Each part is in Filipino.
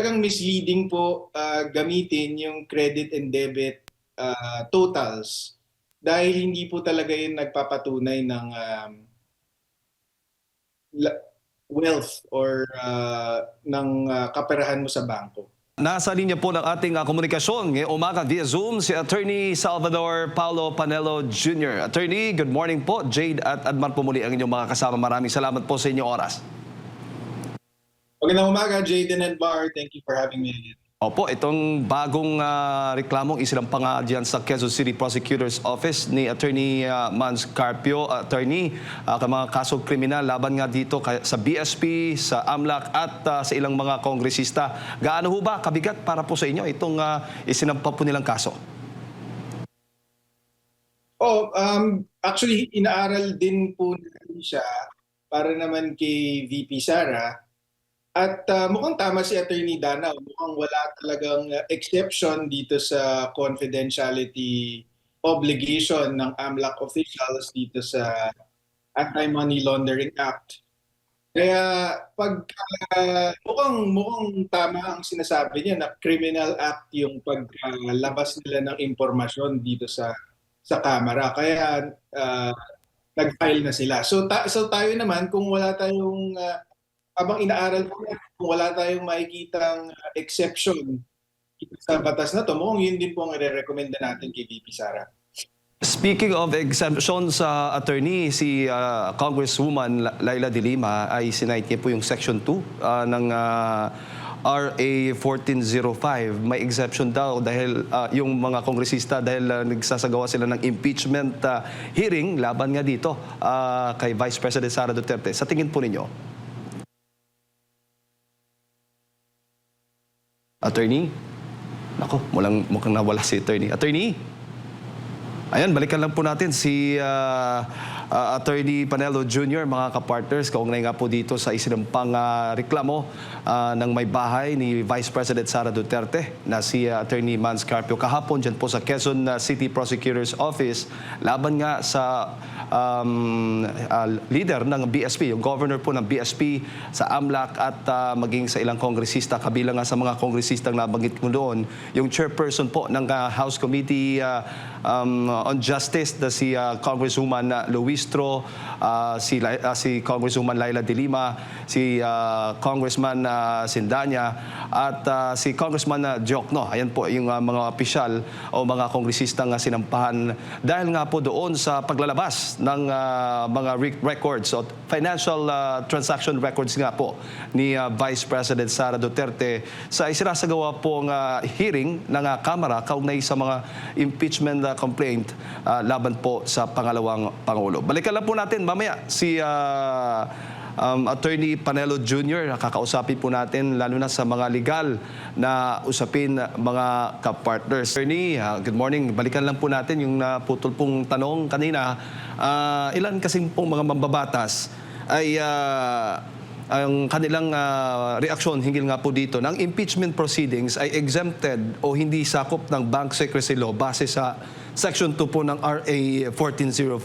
talagang misleading po gamitin yung credit and debit totals dahil hindi po talaga yun nagpapatunay ng wealth or ng kaperahan mo sa bangko. Nasa linya po ng ating komunikasyon ngayong umaga via Zoom si Attorney Salvador Paulo Panelo Jr. Attorney, good morning po. Jade at Admar po muli ang inyong mga kasama. Maraming salamat po sa inyong oras. Magandang umaga, Jade and Admar. Thank you for having me again. Opo, itong bagong reklamong isilampang dyan sa Quezon City Prosecutor's Office ni Attorney Mans Carpio. Attorney, mga kasong kriminal laban nga dito sa BSP, sa AMLAC at sa ilang mga kongresista. Gaano ho ba kabigat para po sa inyo itong isinampa po nilang kaso? Actually, inaaral din po natin siya para naman kay VP Sara. At mukhang tama si Attorney Dana, mukhang wala talagang exception dito sa confidentiality obligation ng AMLAC officials dito sa Anti-Money Laundering Act. Kaya mukhang tama ang sinasabi niya na criminal act yung paglalabas nila ng impormasyon dito sa Kamara. Kaya nag-file na sila. So tayo naman, kung wala tayong habang inaaral ko, kung wala tayong makikitang exception sa batas na to, mukhang yun din po ang i-recommenda natin kay VP Sara. Speaking of exemption sa attorney, si Congresswoman Laila de Lima ay sinite niya po yung Section 2 ng RA 1405. May exception daw dahil yung mga kongresista dahil nagsasagawa sila ng impeachment hearing laban nga dito kay Vice President Sara Duterte. Sa tingin po ninyo? Attorney? Nako, mukhang nawala si Attorney. Attorney? Ayan, balikan lang po natin si Attorney Panelo Jr., mga kapartners. Kaugnay nga po dito sa isinampang reklamo ng may bahay ni Vice President Sara Duterte na si Attorney Mans Carpio kahapon dyan po sa Quezon City Prosecutor's Office laban nga sa leader ng BSP, yung governor po ng BSP sa AMLAC at maging sa ilang kongresista, kabilang nga sa mga kongresistang nabanggit mo doon, yung chairperson po ng House Committee on Justice na si Congresswoman Luistro, si Congresswoman Laila de Lima, si Congressman Sindanya at si Congressman Diokno. Ayan po yung mga opisyal o mga kongresistang sinampahan dahil nga po doon sa paglalabas ng mga records o financial transaction records nga po ni Vice President Sara Duterte sa isinasagawa pong hearing ng Kamara kaugnay sa mga impeachment complaint laban po sa pangalawang Pangulo. Balikan lang po natin mamaya si Attorney Panelo Jr. Kakausapin po natin lalo na sa mga legal na usapin mga kapartners. Attorney, good morning. Balikan lang po natin yung naputol pong tanong kanina. Ilan kasing pong mga mambabatas ay ang kanilang reaksyon hinggil nga po dito ng impeachment proceedings ay exempted o hindi sakop ng Bank Secrecy Law base sa Section 2 po ng RA 1405.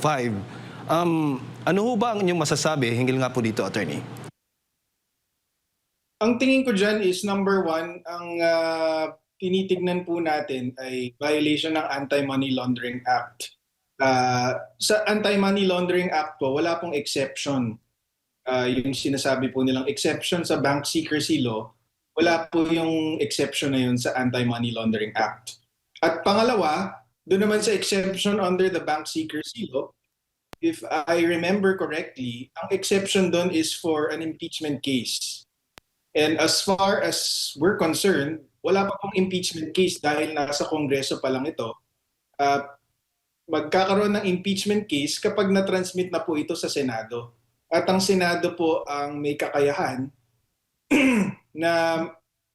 Ano ho ba ang inyong masasabi hinggil nga po dito, Attorney? Ang tingin ko dyan is number one, ang tinitignan po natin ay violation ng Anti-Money Laundering Act. Sa Anti-Money Laundering Act po, wala pong exception. Yung sinasabi po nilang exception sa Bank Secrecy Law, wala po yung exception na yun sa Anti-Money Laundering Act. At pangalawa, doon naman sa exception under the Bank Secrecy Law, if I remember correctly, ang exception doon is for an impeachment case. And as far as we're concerned, wala pa pong impeachment case dahil nasa Kongreso pa lang ito. Magkakaroon ng impeachment case kapag na-transmit na po ito sa Senado. At ang Senado po ang may kakayahan na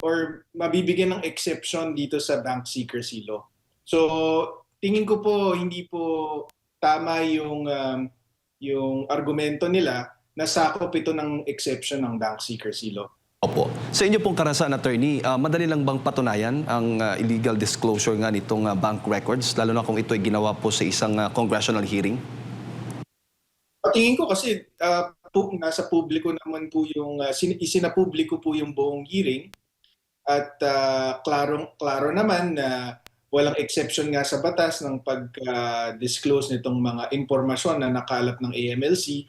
or mabibigyan ng exception dito sa Bank Secrecy Law. So tingin ko po hindi po tama yung argumento nila na sakop ito ng exception ng Bank Secrecy Law. Opo. Sa inyo pong karanasan, Attorney, madali lang bang patunayan ang illegal disclosure nga nitong bank records, lalo na kung ito ay ginawa po sa isang congressional hearing? Tingin ko kasi nasa publiko naman po yung, isinapubliko po yung buong hearing. At klaro naman na walang exception nga sa batas ng pag-disclose nitong mga impormasyon na nakalap ng AMLC.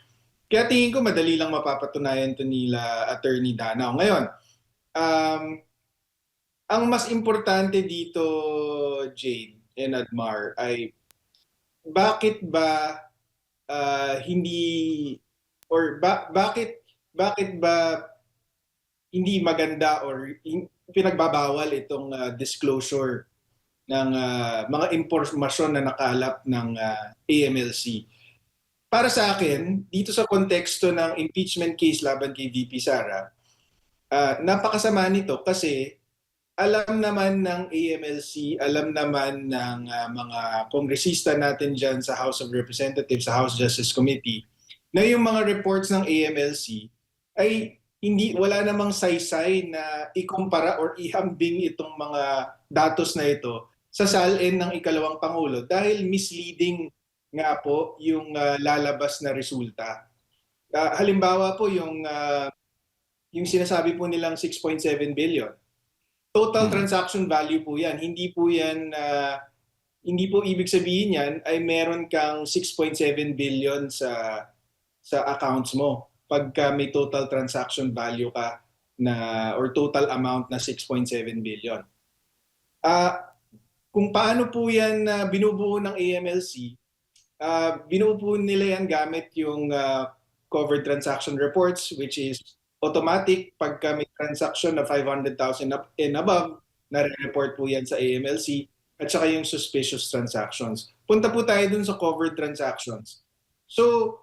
Kaya tingin ko madali lang mapapatunayan to nila Attorney Danao. Ngayon, um, ang mas importante dito, Jade and Admar, ay bakit ba hindi or bakit ba hindi maganda or pinagbabawal itong disclosure ng mga impormasyon na nakalap ng AMLC. Para sa akin, dito sa konteksto ng impeachment case laban kay VP Sara, napakasama nito kasi alam naman ng AMLC, alam naman ng mga kongresista natin dyan sa House of Representatives, sa House Justice Committee, na yung mga reports ng AMLC ay wala namang saysay na ikumpara or ihambing itong mga datos na ito sa salin ng ikalawang Pangulo dahil misleading nga po yung lalabas na resulta. Halimbawa po yung sinasabi po nilang 6.7 billion. Total transaction value po 'yan. Hindi po ibig sabihin yan ay meron kang 6.7 billion sa accounts mo pagka may total transaction value ka na or total amount na 6.7 billion. Kung paano po yan binubuo ng AMLC, binuo po nila yan gamit yung covered transaction reports, which is automatic pagka may transaction na 500,000 and above, nare-report po yan sa AMLC, at saka yung suspicious transactions. Punta po tayo dun sa covered transactions. So,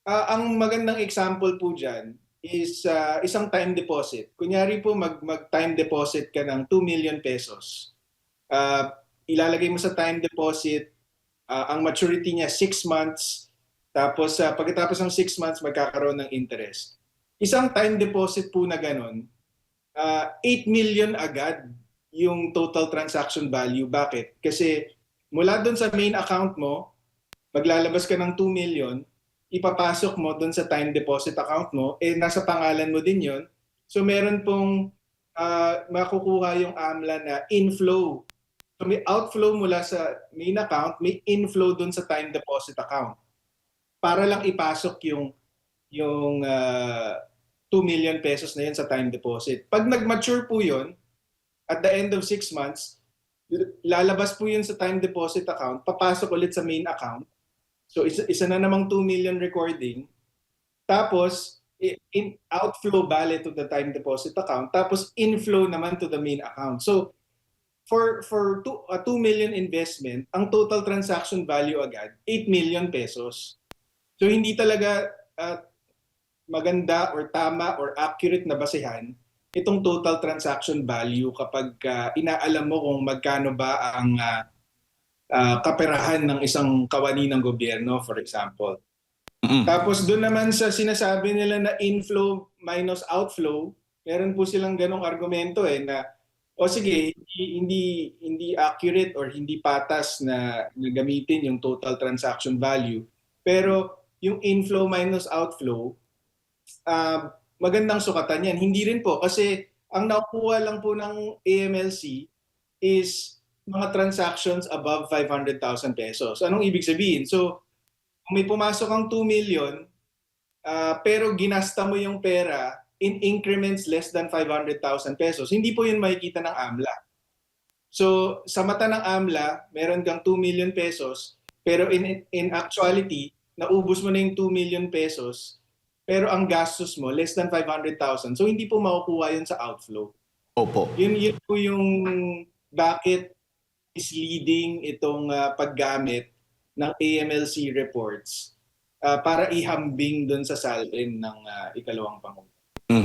ang magandang example po dyan is isang time deposit. Kunyari po mag-time deposit ka ng 2 million pesos. Ilalagay mo sa time deposit, ang maturity niya 6 months, tapos pagkatapos ng 6 months magkakaroon ng interest. Isang time deposit po na ganun, 8 million agad yung total transaction value. Bakit? Kasi mula doon sa main account mo, maglalabas ka ng 2 million, ipapasok mo doon sa time deposit account mo, nasa pangalan mo din yon. So meron pong makukuha yung AMLA na inflow. So may outflow mula sa main account, may inflow doon sa time deposit account. Para lang ipasok yung 2 million pesos na yun sa time deposit. Pag nag-mature po yun, at the end of 6 months, lalabas po yun sa time deposit account, papasok ulit sa main account. So isa na namang 2 million recording. Tapos, outflow bale to the time deposit account. Tapos, inflow naman to the main account. So, for a 2 million investment, ang total transaction value agad, 8 million pesos. So, hindi talaga maganda or tama or accurate na basehan itong total transaction value kapag inaalam mo kung magkano ba ang kaperahan ng isang kawani ng gobyerno, for example. Tapos doon naman sa sinasabi nila na inflow minus outflow, meron po silang ganong argumento na sige, hindi accurate or hindi patas na gamitin yung total transaction value. Pero yung inflow minus outflow, magandang sukatan yan. Hindi rin po kasi ang nakukuha lang po ng AMLC is mga transactions above 500,000 pesos. Anong ibig sabihin? So, kung may pumasok ang 2 million, pero ginasta mo yung pera in increments less than 500,000 pesos, hindi po yun makikita ng AMLA. So, sa mata ng AMLA, meron kang 2 million pesos, pero in actuality, naubos mo na yung 2 million pesos, pero ang gastos mo less than 500,000. So hindi po makukuha yun sa outflow. Opo. Yun po yung bakit misleading itong paggamit ng AMLC reports para ihambing doon sa salin ng ikalawang Pangulo.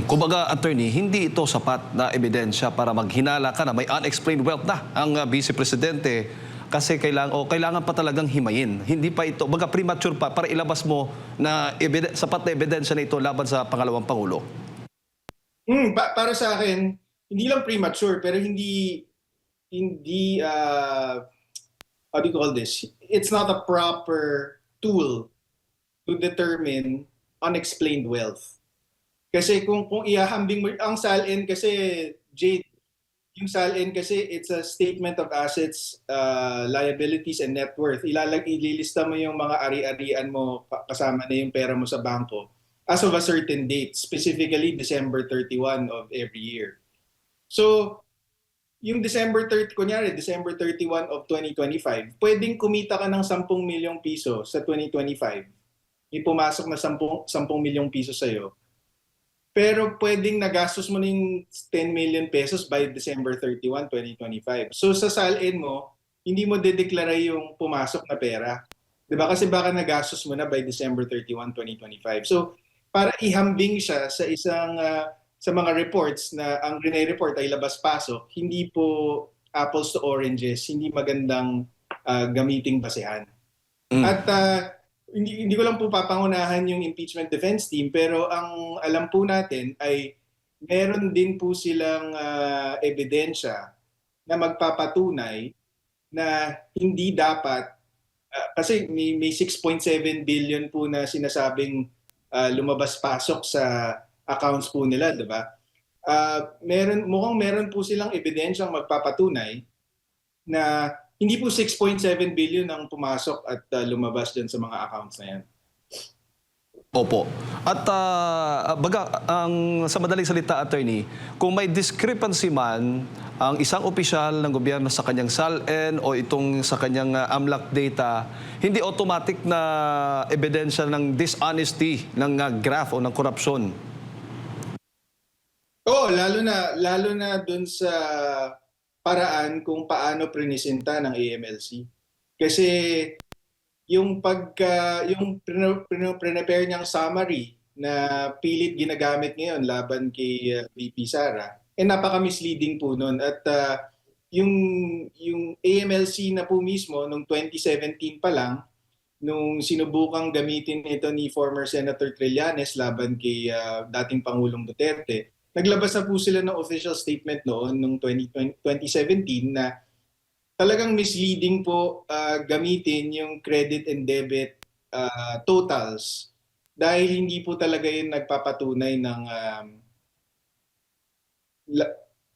Kumbaga, attorney, hindi ito sapat na ebidensya para maghinala ka na may unexplained wealth na ang Vice Presidente kasi kailangan pa talagang himayin. Hindi pa ito, baga premature pa para ilabas mo na sapat na ebidensya na ito laban sa pangalawang Pangulo. Para sa akin, hindi lang premature pero hindi how do you call this? It's not a proper tool to determine unexplained wealth. Kasi kung ihahambing mo ang salin kasi Jade, yung SALN kasi it's a statement of assets, liabilities, and net worth. Ililista mo yung mga ari-arian mo kasama na yung pera mo sa bangko as of a certain date, specifically December 31 of every year. So, yung December 31 of 2025, pwedeng kumita ka ng 10 milyong piso sa 2025. May pumasok na 10 milyong piso sa'yo. Pero pwedeng nagastos mo ng 10 million pesos by December 31, 2025. So sa SALN mo, hindi mo dedeklara yung pumasok na pera. 'Di ba? Kasi baka nagastos mo na by December 31, 2025. So para ihambing siya sa isang sa mga reports na ang rene-report ay labas-pasok, hindi po apples to oranges, hindi magandang gamiting basehan. At hindi ko lang po papangunahan yung impeachment defense team, pero ang alam po natin ay meron din po silang ebidensya na magpapatunay na hindi dapat, kasi may 6.7 billion po na sinasabing lumabas-pasok sa accounts po nila, di ba? Mukhang meron po silang ebidensyang magpapatunay na hindi po 6.7 billion ang pumasok at lumabas dyan sa mga accounts na yan. Opo. At sa madaling salita, attorney, kung may discrepancy man ang isang opisyal ng gobyerno sa kanyang SALN o itong sa kanyang AMLAC data, hindi automatic na ebidensya ng dishonesty ng graph o ng korupsyon. Oo, lalo na dun sa paraan kung paano prinisinta ng AMLC. Kasi yung prepare niyang summary na pilit ginagamit ngayon laban kay VP Sara, napaka-misleading po nun. At yung AMLC na po mismo, nung 2017 pa lang, nung sinubukang gamitin ito ni former Senator Trillanes laban kay dating Pangulong Duterte, naglabas na po sila ng official statement noon nung 2017 na talagang misleading po gamitin yung credit and debit totals dahil hindi po talaga yun nagpapatunay ng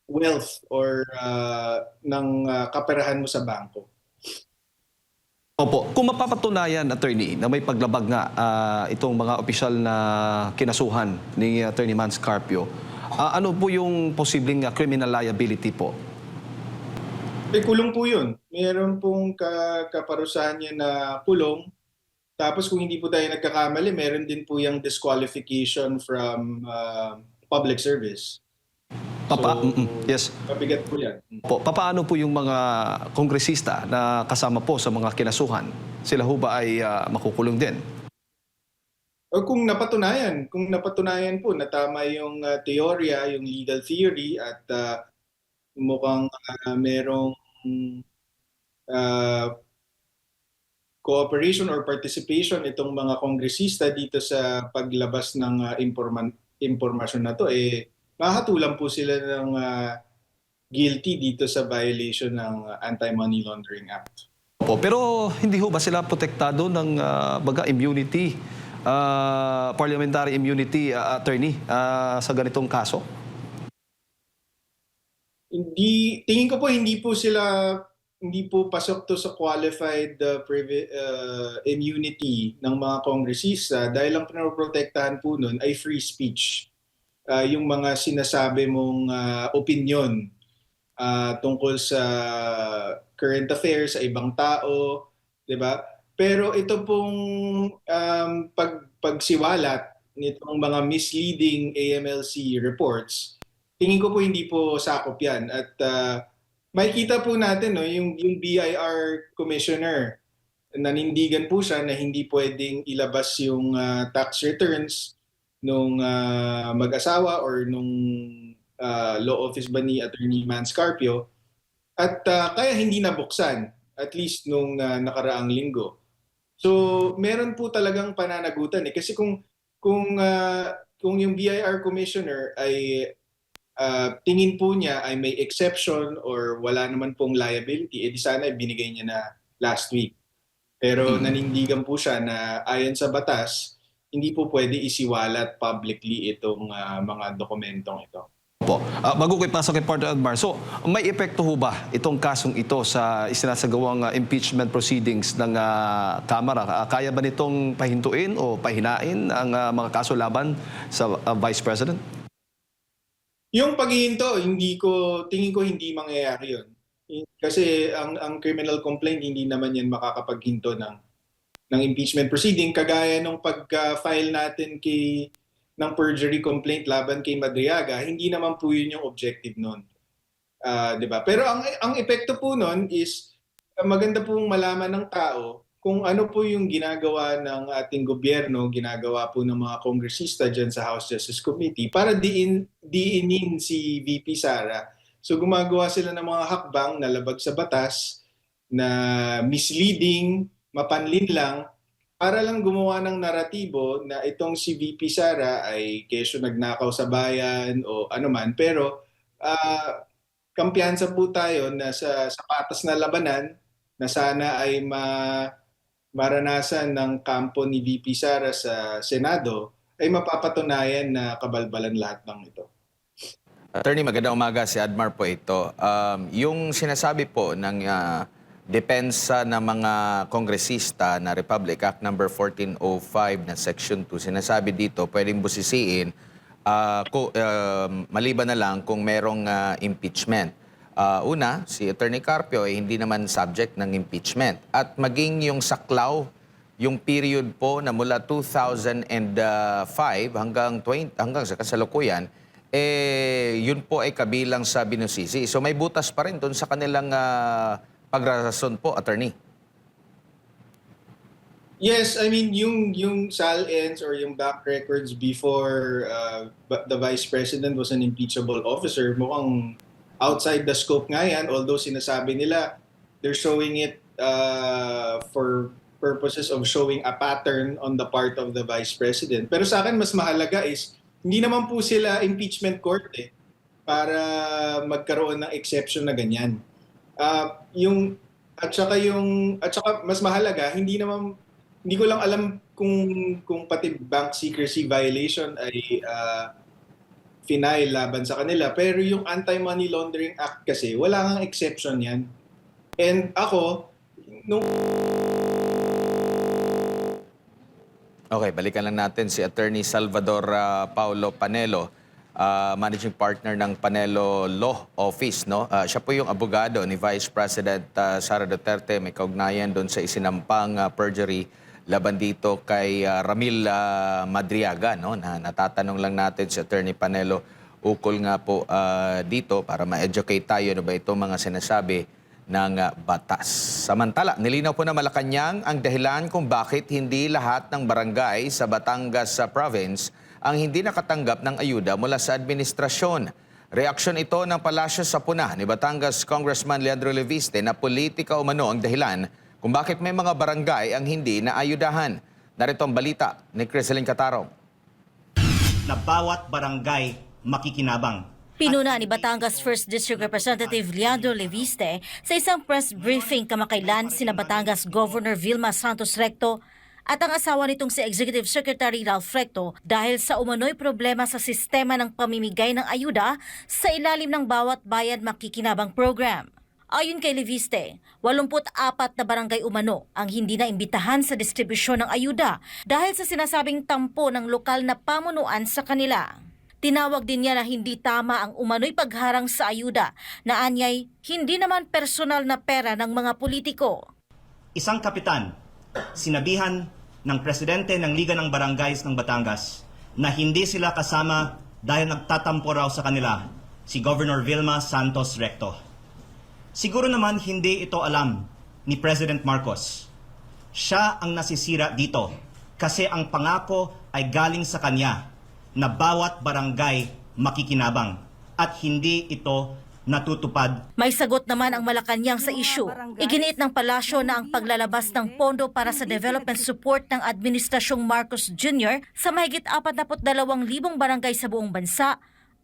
wealth or ng kaperahan mo sa bangko. Opo. Kung mapapatunayan, attorney, na may paglabag nga itong mga opisyal na kinasuhan ni Attorney Mans Carpio, ano po yung posibleng criminal liability po? Kulong po yun. Meron pong kaparusahan niya na kulong. Tapos kung hindi po tayo nagkakamali, meron din po yung disqualification from public service. Yes. Mabigat po yan. Paano po yung mga kongresista na kasama po sa mga kinasuhan? Sila ho ba ay makukulong din? O kung napatunayan po na tama yung teorya, yung legal theory at mukhang merong cooperation or participation itong mga kongresista dito sa paglabas ng impormasyon na to, mahatulan po sila ng guilty dito sa violation ng Anti-Money Laundering Act. Opo, pero hindi ho ba sila protektado ng immunity, parliamentary immunity, attorney, sa ganitong kaso? Tingin ko po hindi po pasok to sa qualified immunity ng mga kongresista dahil ang pinoprotektahan po nun ay free speech. Yung mga sinasabi mong opinion tungkol sa current affairs sa ibang tao, 'di ba? Pero ito pong pagsiwalat nitong mga misleading AMLC reports, tingin ko po hindi po sakop 'yan. At makikita po natin yung BIR commissioner, nanindigan po siya na hindi pwedeng ilabas yung tax returns nung mag-asawa or nung law office ba ni Attorney Mans Carpio, at kaya hindi nabuksan at least nung nakaraang linggo. So meron po talagang pananagutan kasi kung yung BIR commissioner ay tingin po niya ay may exception or wala naman pong liability, di sana binigay niya na last week. Pero nanindigan po siya na ayon sa batas, hindi po pwede isiwalat publicly itong mga dokumentong ito. Po. Bago ko ipasok kay Partner Admar, so may epekto ho ba itong kasong ito sa isinasagawang impeachment proceedings ng Kamara? Kaya ba nitong pahintuin o pahinain ang mga kaso laban sa Vice President? Yung paghihinto, tingin ko hindi mangyayari yun. Kasi ang criminal complaint, hindi naman yan makakapaghinto ng impeachment proceeding. Kagaya nung pagka-file natin ng perjury complaint laban kay Madriaga, hindi naman po yun yung objective nun. 'Di ba? Pero ang epekto po nun is maganda pong malaman ng tao kung ano po yung ginagawa ng ating gobyerno, ginagawa po ng mga kongresista dyan sa House Justice Committee para diinin si VP Sara. So gumagawa sila ng mga hakbang na labag sa batas, na misleading, mapanlin lang, para lang gumawa ng naratibo na itong si VP Sara ay kesyo nagnakaw sa bayan o ano man. Pero kampiyansa po tayo na sa patas na labanan na sana ay maranasan ng kampo ni VP Sara sa Senado ay mapapatunayan na kabalbalan lahat ng ito. Attorney, magandang umaga. Si Admar po ito. Yung sinasabi po ng depensa ng mga kongresista na Republic Act number 1405 na Section 2, sinasabi dito pwedeng busisiin maliban na lang kung merong impeachment. Una, si Attorney Carpio ay hindi naman subject ng impeachment. At maging yung saklaw, yung period po na mula 2005 hanggang sa kasalukuyan, yun po ay kabilang sa binusisi. So may butas pa rin doon sa kanilang pagrarason po, Attorney. Yes, I mean yung SAL-ins or yung back records before the Vice President was an impeachable officer, mukhang outside the scope nga yan, although sinasabi nila they're showing it for purposes of showing a pattern on the part of the Vice President. Pero sa akin mas mahalaga is hindi naman po sila impeachment court para magkaroon ng exception na ganyan. At saka mas mahalaga, hindi ko lang alam kung pati bank secrecy violation ay final laban sa kanila, pero yung Anti-Money Laundering Act kasi wala ngang exception yan. And ako Okay, balikan lang natin si Attorney Salvador Paulo Panelo, Managing Partner ng Panelo Law Office. No? Siya po yung abogado ni Vice President Sara Duterte. May kaugnayan doon sa isinampang perjury laban dito kay Ramil Madriaga. No? Natatanong lang natin si Attorney Panelo ukol nga po dito para ma-educate tayo ano ba itong mga sinasabi ng batas. Samantala, nilinaw po na Malacanang ang dahilan kung bakit hindi lahat ng barangay sa Batangas Province ang hindi nakatanggap ng ayuda mula sa administrasyon. Reaksyon ito ng Palasyo sa Puna ni Batangas Congressman Leandro Leviste na politika umano ang dahilan kung bakit may mga barangay ang hindi naayudahan. Narito ang balita ni Criseline Catarong. Na bawat barangay makikinabang. Pinuna ni Batangas 1st District Representative Leandro Leviste sa isang press briefing kamakailan sina Batangas Governor Vilma Santos Recto at ang asawa nitong si Executive Secretary Ralph Recto dahil sa umano'y problema sa sistema ng pamimigay ng ayuda sa ilalim ng Bawat Bayan Makikinabang Program. Ayon kay Leviste, 84 na barangay umano ang hindi na imbitahan sa distribusyon ng ayuda dahil sa sinasabing tampo ng lokal na pamunuan sa kanila. Tinawag din niya na hindi tama ang umano'y pagharang sa ayuda na anyay hindi naman personal na pera ng mga politiko. Isang kapitan, sinabihan ng presidente ng Liga ng Barangays ng Batangas na hindi sila kasama dahil nagtatampo raw sa kanila si Governor Vilma Santos Recto. Siguro naman hindi ito alam ni President Marcos. Siya ang nasisira dito kasi ang pangako ay galing sa kanya na bawat barangay makikinabang at hindi ito natutupad. May sagot naman ang Malacanang sa issue. Iginiit ng palasyo na ang paglalabas ng pondo para sa development support ng Administrasyong Marcos Jr. sa mahigit 42,000 barangay sa buong bansa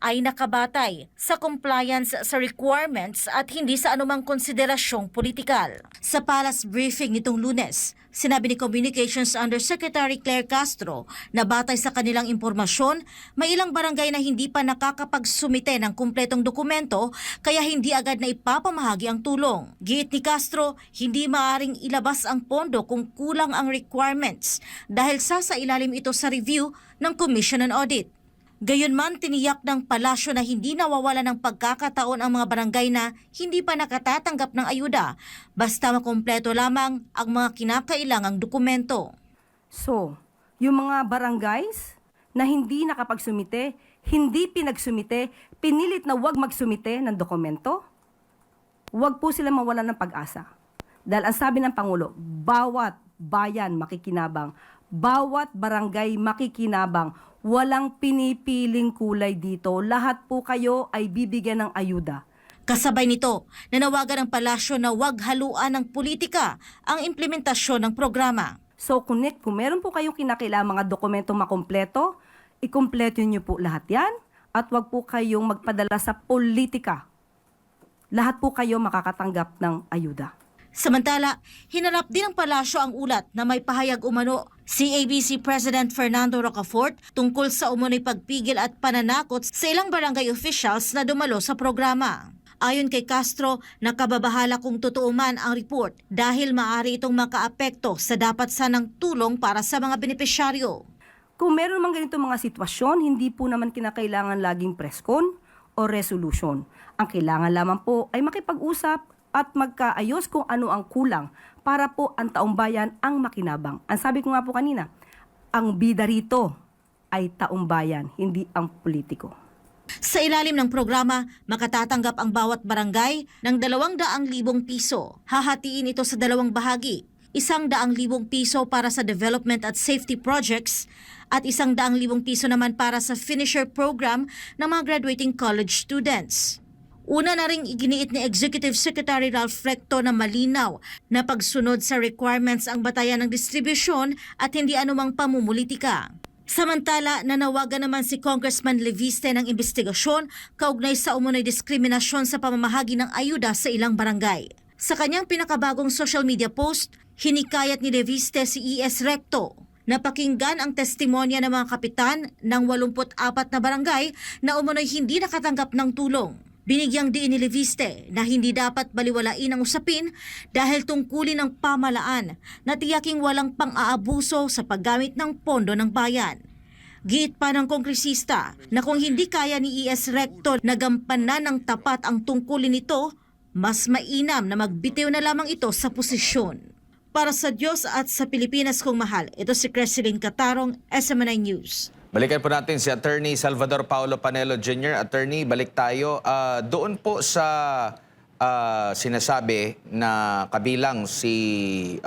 ay nakabatay sa compliance sa requirements at hindi sa anumang konsiderasyong politikal. Sa palace briefing nitong Lunes, sinabi ni Communications Undersecretary Claire Castro na batay sa kanilang impormasyon, may ilang barangay na hindi pa nakakapagsumite ng kumpletong dokumento kaya hindi agad na ipapamahagi ang tulong. Giit ni Castro, hindi maaaring ilabas ang pondo kung kulang ang requirements dahil sasailalim ito sa review ng Commission on Audit. Gayunman, tiniyak ng palasyo na hindi nawawala ng pagkakataon ang mga barangay na hindi pa nakatatanggap ng ayuda basta makumpleto lamang ang mga kinakailangang dokumento. So, yung mga barangays na hindi nakapagsumite, hindi pinagsumite, pinilit na wag magsumite ng dokumento, wag po sila mawalan ng pag-asa. Dahil ang sabi ng Pangulo, bawat bayan makikinabang, bawat barangay makikinabang, walang pinipiling kulay dito. Lahat po kayo ay bibigyan ng ayuda. Kasabay nito, nanawagan ng palasyo na huwag haluan ng politika ang implementasyon ng programa. So kung meron po kayong kinakailangan mga dokumento makumpleto, ikumpleto niyo po lahat yan at wag po kayong magpadala sa politika. Lahat po kayo makakatanggap ng ayuda. Samantala, hinarap din ng palasyo ang ulat na may pahayag umano si ABC President Fernando Rocafort tungkol sa umunoy pagpigil at pananakot sa ilang barangay officials na dumalo sa programa. Ayon kay Castro, nakababahala kung totoo man ang report dahil maaari itong makaapekto sa dapat sanang tulong para sa mga benepisyaryo. Kung meron mang ganito mga sitwasyon, hindi po naman kinakailangan laging preskon o resolution. Ang kailangan lamang po ay makipag-usap at magkaayos kung ano ang kulang para po ang taong bayan ang makinabang. Ang sabi ko nga po kanina, ang bida rito ay taong bayan, hindi ang politiko. Sa ilalim ng programa, makatatanggap ang bawat barangay ng 200,000 piso. Hahatiin ito sa dalawang bahagi. 100,000 piso para sa development at safety projects at 100,000 piso naman para sa finisher program ng mga graduating college students. Una na ring iginiit ni Executive Secretary Ralph Recto na malinaw na pagsunod sa requirements ang batayan ng distribusyon at hindi anumang pamumulitika. Samantala, nanawagan naman si Congressman Leviste ng investigasyon kaugnay sa umunoy diskriminasyon sa pamamahagi ng ayuda sa ilang barangay. Sa kanyang pinakabagong social media post, hinikayat ni Leviste si E.S. Recto na pakinggan ang testimonya ng mga kapitan ng 84 na barangay na umunoy hindi nakatanggap ng tulong. Binigyang diin ni Leviste na hindi dapat baliwalain ang usapin dahil tungkulin ng pamalaan na tiyaking walang pang-aabuso sa paggamit ng pondo ng bayan. Giit pa ng kongresista na kung hindi kaya ni E.S. Recto na gampanan ng tapat ang tungkulin nito, mas mainam na magbitiw na lamang ito sa posisyon. Para sa Diyos at sa Pilipinas kong mahal, ito si Creseline Catarong, SMNI News. Balikan po natin si Attorney Salvador Paulo Panelo Jr. Attorney, balik tayo. Doon po sa sinasabi na kabilang si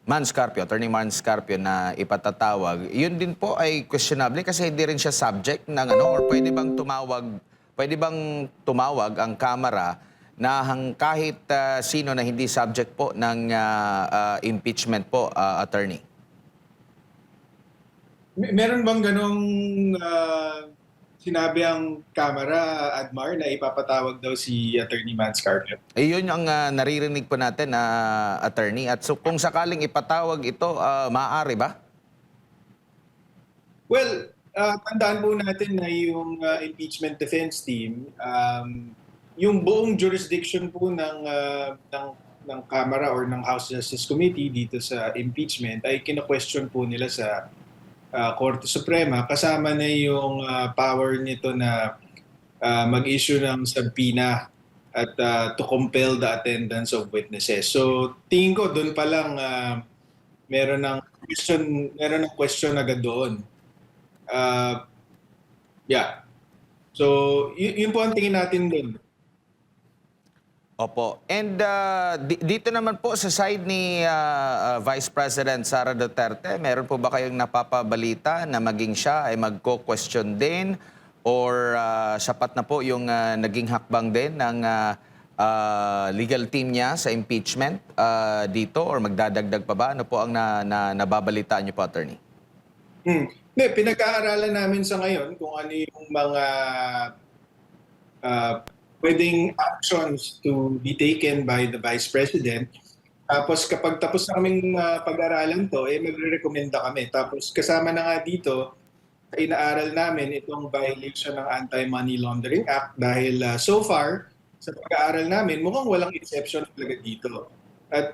Manscarpio, Attorney Manscarpio na ipatatawag, yun din po ay questionable kasi hindi rin siya subject ng or pwede bang tumawag ang Kamara na kahit sino na hindi subject po ng impeachment po, Attorney? Meron bang ganong sinabi ang Kamara, Admar, na ipapatawag daw si Attorney Manscarpio? Yun ang naririnig po natin, Attorney. At so, kung sakaling ipatawag ito, maaari ba? Well, tandaan po natin na yung impeachment defense team, yung buong jurisdiction po ng Kamara or ng House Justice Committee dito sa impeachment ay kina-question po nila sa Korte Suprema, kasama na yung power nito na mag-issue ng subpoena at to compel the attendance of witnesses. So tingin ko doon pa lang meron ng question agad doon. Yeah. So yun po ang tingin natin doon. Opo. And dito naman po sa side ni Vice President Sara Duterte, meron po ba kayong napapabalita na maging siya ay magko-question din or sapat na po yung naging hakbang din ng legal team niya sa impeachment dito or magdadagdag pa ba? Ano po ang nababalitaan niyo po, Attorney? Pinag-aaralan namin sa ngayon kung ano yung mga pwedeng actions to be taken by the Vice President. Tapos kapag tapos na kaming pag-aralan to, magre-recommenda kami. Tapos kasama na nga dito, inaaral namin itong violation ng Anti-Money Laundering Act dahil so far, sa pag-aaral namin, mukhang walang exception talaga dito. At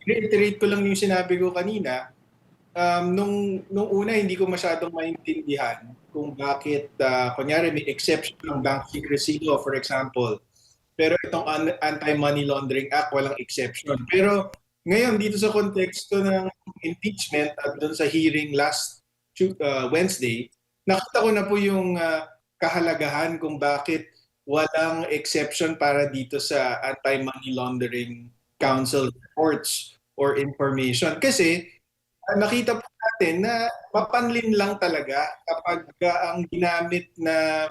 reiterate ko lang yung sinabi ko kanina, nung una hindi ko masyadong maintindihan kung bakit, kunyari may exception ng Bank Secrecy Law, for example. Pero itong Anti-Money Laundering Act, walang exception. Pero ngayon, dito sa konteksto ng impeachment at doon sa hearing last Wednesday, nakita ko na po yung kahalagahan kung bakit walang exception para dito sa Anti-Money Laundering Council reports or information. Kasi nakita po natin na mapanlin lang talaga kapag ang ginamit na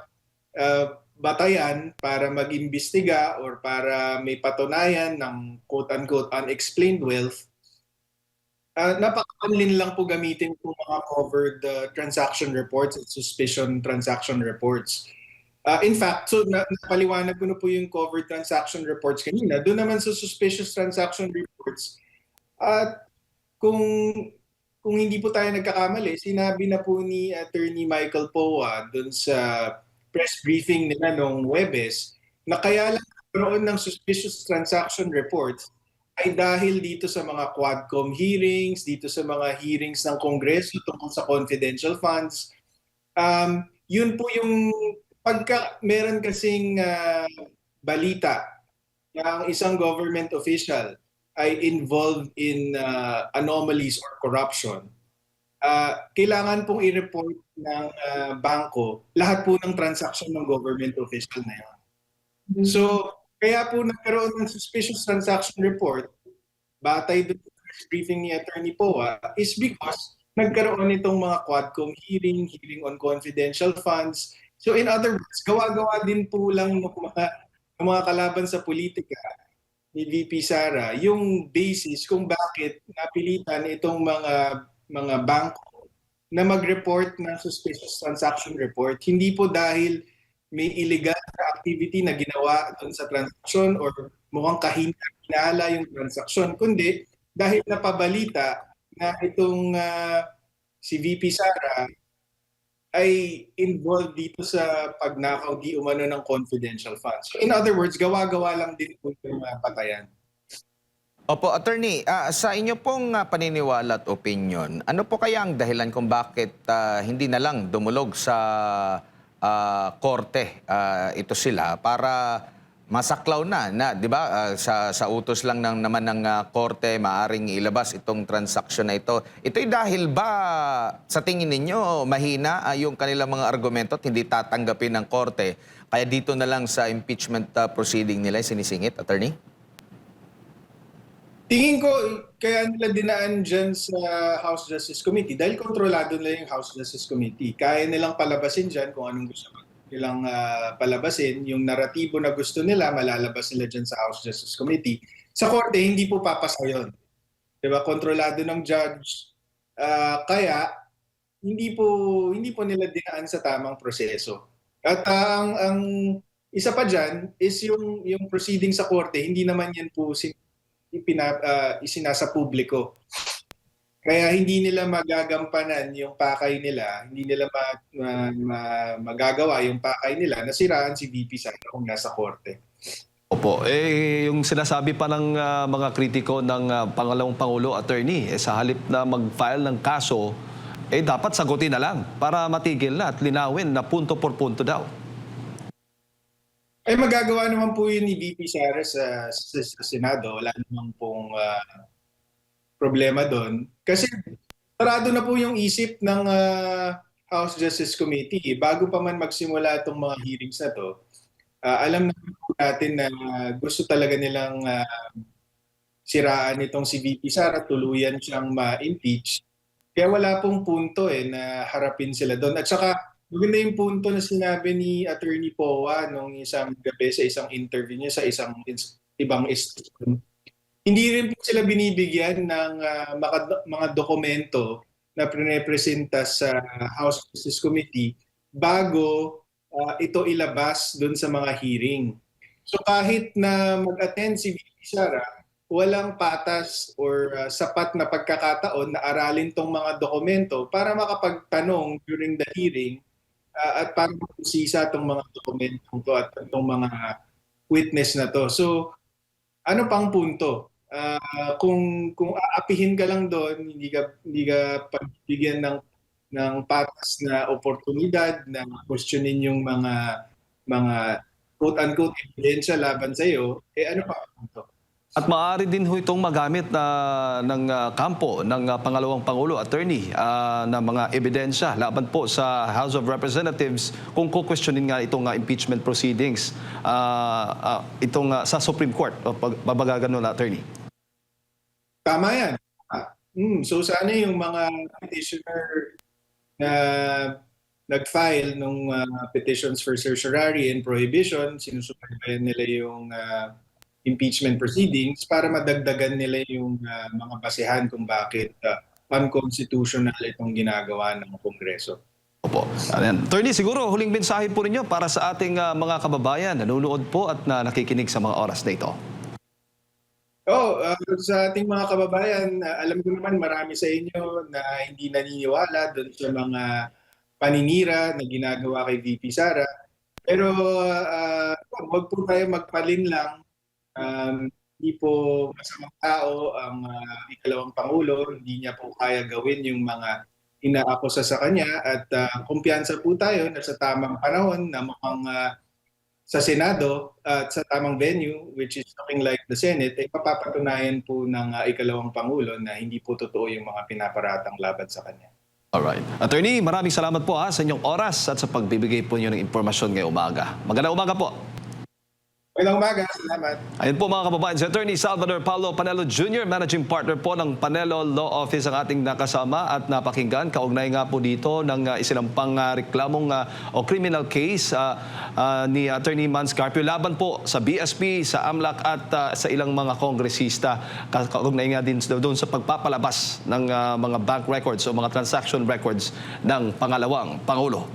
batayan para mag-imbestiga or para may patunayan ng quote-unquote unexplained wealth, napakapanlin lang po gamitin po mga covered transaction reports at suspicion transaction reports. In fact, so napaliwanag ko na po yung covered transaction reports kanina. Doon naman sa suspicious transaction reports, at kung hindi po tayo nagkakamali, sinabi na po ni Attorney Michael Poa doon sa press briefing nila noong Huwebes na kaya lang nagkaroon ng suspicious transaction reports ay dahil dito sa mga Quadcom hearings, dito sa mga hearings ng Kongreso tungkol sa confidential funds. Yun po yung pagka meron kasing balita na ang isang government official ay involved in anomalies or corruption, kailangan pong i-report ng bangko lahat po ng transaction ng government official na yun. So, kaya po nagkaroon ng suspicious transaction report, batay doon sa briefing ni Attorney Poa, is because nagkaroon itong mga Quadcom hearing on confidential funds. So in other words, gawa-gawa din po lang ng mga kalaban sa politika ni VP Sara yung basis kung bakit napilitan itong mga bangko na mag-report ng suspicious transaction report. Hindi po dahil may illegal activity na ginawa doon sa transaction or mukhang kahinala yung transaction, kundi dahil napabalita na itong si VP Sara ay involved dito sa pagnakaw di umano ng confidential funds. So in other words, gawa-gawa lang din po yung patayan. Opo, attorney, sa inyo pong paniniwala at opinion, ano po kaya ang dahilan kung bakit hindi na lang dumulog sa korte ito sila para masaklaw na, 'di ba? Sa utos lang naman ng korte maaring ilabas itong transaksyon na ito. Ito'y dahil ba sa tingin ninyo mahina yung kanilang mga argumento at hindi tatanggapin ng korte? Kaya dito na lang sa impeachment proceeding nila sinisingit, attorney? Tingin ko kaya nila dinaan dyan sa House Justice Committee dahil kontrolado nila yung House Justice Committee. Kaya nilang palabasin dyan kung anong gusto nilang palabasin. Yung naratibo na gusto nila, malalabas nila dyan sa House Justice Committee. Sa korte, hindi po papasa yun. Diba? Kontrolado ng judge. Kaya, hindi po nila dinaan sa tamang proseso. At ang isa pa dyan is yung proceeding sa korte, hindi naman yan po isinasa publiko. Kaya hindi nila magagampanan yung pakay nila, hindi nila magagawa yung pakay nila na siraan si VP Sara kung nasa korte. Opo, yung sinasabi pa ng mga kritiko ng pangalawang Pangulo, attorney, sa halip na mag-file ng kaso, dapat sagutin na lang para matigil na at linawin na punto por punto daw. Magagawa naman po yun ni VP Sara sa Senado. Wala naman pong problema doon. Kasi sarado na po yung isip ng House Justice Committee. Bago pa man magsimula itong mga hearings na to, alam na po natin na gusto talaga nilang siraan itong si VP Sara, tuluyan siyang ma-impeach. Kaya wala pong punto na harapin sila doon. At saka maganda yung punto na sinabi ni Attorney Poa nung isang gabi sa isang interview niya sa isang ibang station. Hindi rin po sila binibigyan ng mga dokumento na pinapresenta sa House Justice Committee bago ito ilabas doon sa mga hearing. So kahit na mag-attend si VP Sara, walang patas or sapat na pagkakataon na aralin tong mga dokumento para makapagtanong during the hearing at para makusisa tong mga dokumentong to at tong mga witness na to. So ano pang punto? Kung aapihin ka lang doon, hindi ka pagbigyan ng patas na oportunidad na questionin yung mga quote-unquote ebidensya laban sa iyo, ano pa ang punto? At maaari din ho itong magamit ng kampo ng pangalawang Pangulo, attorney, na mga ebidensya laban po sa House of Representatives kung kukwestiyonin nga itong impeachment proceedings sa Supreme Court. Babagagan na, attorney. Tama yan. So sana yung mga petitioner na nag-file ng petitions for certiorari and prohibition, sinusubaybayan nila yung impeachment proceedings para madagdagan nila yung mga basehan kung bakit unconstitutional itong ginagawa ng Kongreso. Opo. Ayan. Attorney, siguro huling mensahe po ninyo para sa ating mga kababayan nanonood po at nakikinig sa mga oras na ito. Sa ating mga kababayan, alam ko naman marami sa inyo na hindi naniniwala doon sa mga paninira na ginagawa kay VP Sara. Pero wag po tayo magpalinlang. Hindi po masamang tao ang ikalawang Pangulo, hindi niya po kaya gawin yung mga inaakusa sa kanya at kumpiyansa po tayo na sa tamang panahon na mukhang sa Senado at sa tamang venue, which is looking like the Senate, ay papapatunayan po ng ikalawang Pangulo na hindi po totoo yung mga pinaparatang laban sa kanya. Alright. Attorney, maraming salamat po sa inyong oras at sa pagbibigay po niyo ng impormasyon ngayong umaga. Magandang umaga po. Magandang umaga, salamat. Ayun po mga kababayan, si Attorney Salvador Paulo Panelo Jr., Managing Partner po ng Panelo Law Office ang ating nakasama at napakinggan. Kaugnay nga po dito ng isilampang reklamong o criminal case ni Attorney Mans Carpio laban po sa BSP, sa AMLAC at sa ilang mga kongresista. Kaugnay nga din doon sa pagpapalabas ng mga bank records o mga transaction records ng pangalawang Pangulo.